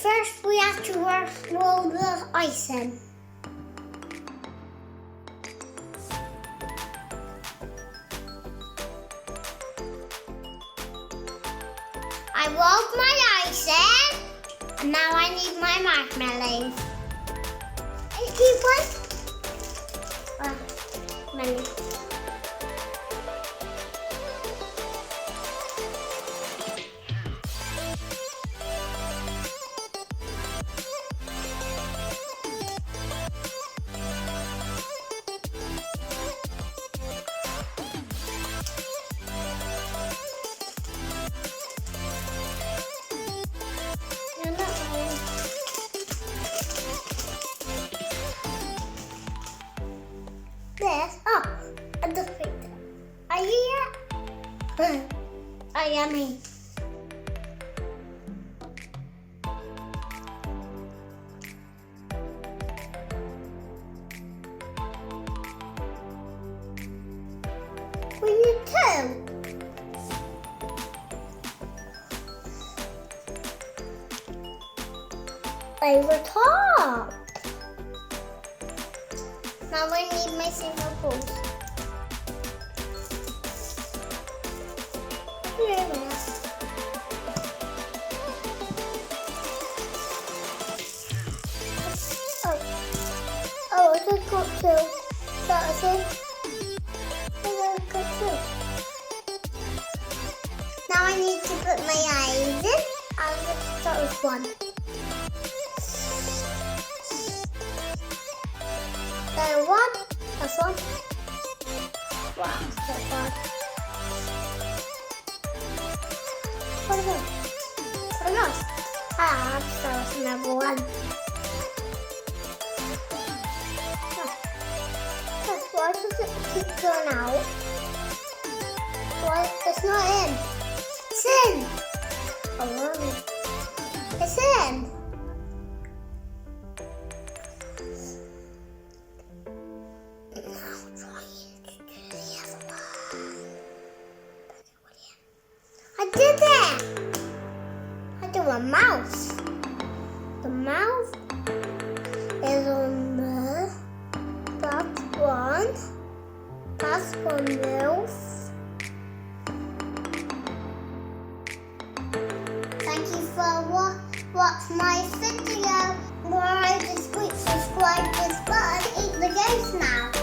first we have to roll the icing. I rolled my icing, and now I need my marshmallows. Keep one. Many. This, and the pizza. Are you yet? Oh, yummy. We need two. Over top. Now I need my single poles. Oh, I just got two. That's it. I got two. Now I need to put my eyes in. I'll just start with one. There, one. That's one. Wow, so bad. What is it? What is it? Ah, that was another one. Why does it keep going out? Why? It's not in. It's in. Oh, really? It's in. I did it! I do a mouse. The mouse is on there. That's one. That's one mouth. Thank you for watching my video. Remember to subscribe to this button. Eat the ghost now.